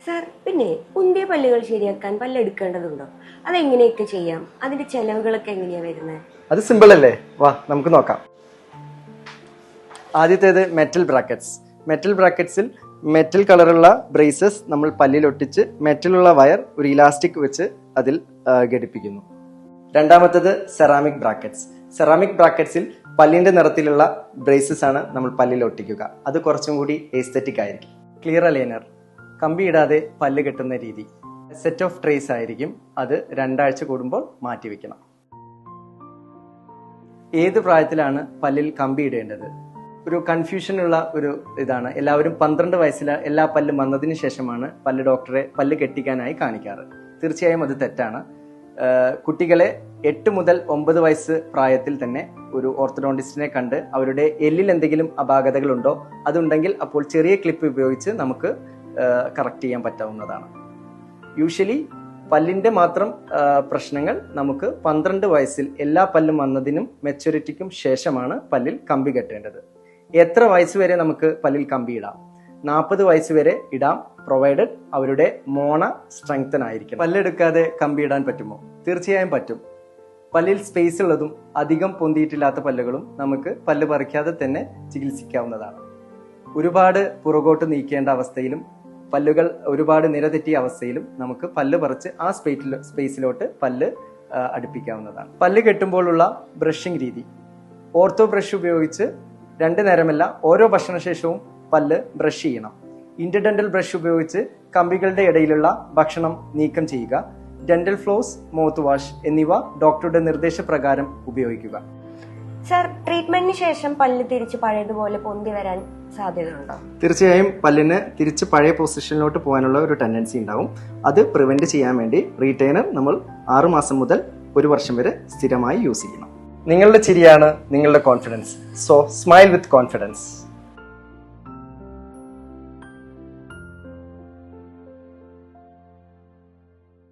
Sir, പിന്നെ ഉന്തിയ പല്ലുകൾ ശരിയാക്കാൻ പല്ലെടുക്കേണ്ടതുണ്ടോ? അതെങ്ങനെയൊക്കെ ചെയ്യാം? അതിന്റെ ചെലവുകളൊക്കെ എങ്ങനെയാ വരുന്നത്? അത് സിമ്പിൾ അല്ലേ? വാ നമുക്ക് നോക്കാം. ആദ്യത്തേത് മെറ്റൽ ബ്രാക്കറ്റ്സ്. മെറ്റൽ ബ്രാക്കറ്റ്സിൽ മെറ്റൽ കളറുള്ള ബ്രേസസ് നമ്മൾ പല്ലിൽ ഒട്ടിച്ച് മെറ്റലുള്ള വയർ ഒരു ഇലാസ്റ്റിക് വെച്ച് അതിൽ ഘടിപ്പിക്കുന്നു. രണ്ടാമത്തേത് സെറാമിക് ബ്രാക്കറ്റ്സ്. സെറാമിക് ബ്രാക്കറ്റ്സിൽ പല്ലിന്റെ നിറത്തിലുള്ള ബ്രേസസ് ആണ് നമ്മൾ പല്ലിൽ ഒട്ടിക്കുക. അത് കുറച്ചും കൂടി എസ്തെറ്റിക് ആയിരിക്കും. ക്ലിയർ അലൈനർ, കമ്പി ഇടാതെ പല്ല് കെട്ടുന്ന രീതി. സെറ്റ് ഓഫ് ട്രേസ് ആയിരിക്കും. അത് 2 ആഴ്ച കൂടുമ്പോൾ മാറ്റി വെക്കണം. ഏത് പ്രായത്തിലാണ് പല്ലിൽ കമ്പി ഇടേണ്ടത്? ഒരു കൺഫ്യൂഷനുള്ള ഒരു ഇതാണ്. എല്ലാവരും 12 വയസ്സിൽ എല്ലാ പല്ലും വന്നതിന് ശേഷമാണ് ഡോക്ടറെ പല്ല് കെട്ടിക്കാനായി കാണിക്കാറ്. തീർച്ചയായും അത് തെറ്റാണ്. കുട്ടികളെ 8 മുതൽ 9 വയസ്സ് പ്രായത്തിൽ തന്നെ ഒരു ഓർത്തഡോണ്ടിസ്റ്റിനെ കണ്ട് അവരുടെ എല്ലിൽ എന്തെങ്കിലും അപാകതകളുണ്ടോ അതുണ്ടെങ്കിൽ അപ്പോൾ ചെറിയ ക്ലിപ്പ് ഉപയോഗിച്ച് നമുക്ക് കറക്റ്റ് ചെയ്യാൻ പറ്റാവുന്നതാണ്. യൂഷ്വലി പല്ലിന്റെ മാത്രം പ്രശ്നങ്ങൾ നമുക്ക് 12 വയസ്സിൽ എല്ലാ പല്ലും വന്നതിനും മെച്യൂരിറ്റിക്കും ശേഷമാണ് പല്ലിൽ കമ്പി കെട്ടേണ്ടത്. എത്ര വയസ്സ് വരെ നമുക്ക് പല്ലിൽ കമ്പി ഇടാം? 40 വയസ്സ് വരെ ഇടാം, പ്രൊവൈഡഡ് അവരുടെ മോണ സ്ട്രെങ്തൻ ആയിരിക്കും. പല്ലെടുക്കാതെ കമ്പി ഇടാൻ പറ്റുമോ? തീർച്ചയായും പറ്റും. പല്ലിൽ സ്പേസ് ഉള്ളതും അധികം പൊന്തിയിട്ടില്ലാത്ത പല്ലുകളും നമുക്ക് പല്ല് പറിക്കാതെ തന്നെ ചികിത്സിക്കാവുന്നതാണ്. ഒരുപാട് പുറകോട്ട് നീക്കേണ്ട അവസ്ഥയിലും പല്ലുകൾ ഒരുപാട് നിരതെറ്റിയ അവസ്ഥയിലും നമുക്ക് പല്ല് പറിച്ച് ആ സ്പേസിലോട്ട് പല്ല് അടുപ്പിക്കാവുന്നതാണ്. പല്ല് കെട്ടുമ്പോഴുള്ള ബ്രഷിംഗ് രീതി. ഓർത്തോ ബ്രഷ് ഉപയോഗിച്ച് 2 നേരമല്ല ഓരോ ഭക്ഷണശേഷവും പല്ല് ബ്രഷ് ചെയ്യണം. ഇന്റർഡെന്റൽ ബ്രഷ് ഉപയോഗിച്ച് കമ്പികളുടെ ഇടയിലുള്ള ഭക്ഷണം നീക്കം ചെയ്യുക. ഡെന്റൽ ഫ്ലോസ്, മൗത്ത് വാഷ് എന്നിവ ഡോക്ടറുടെ നിർദ്ദേശപ്രകാരം ഉപയോഗിക്കുക. സാർ, ട്രീറ്റ്മെന്റിന് ശേഷം പല്ല് തിരിച്ച് പഴയതുപോലെ പൊന്തി വരാൻ സാധ്യതയുണ്ടോ? തീർച്ചയായും പല്ലിന് തിരിച്ച് പഴയ പൊസിഷനിലോട്ട് പോകാനുള്ള ഒരു ടെൻഡൻസി ഉണ്ടാവും. അത് പ്രിവെന്റ് ചെയ്യാൻ വേണ്ടി റീറ്റെയിനർ നമ്മൾ 6 മാസം മുതൽ 1 വർഷം വരെ സ്ഥിരമായി യൂസ് ചെയ്യണം. നിങ്ങളുടെ ചിരിയാണ് നിങ്ങളുടെ confidence. So smile with confidence.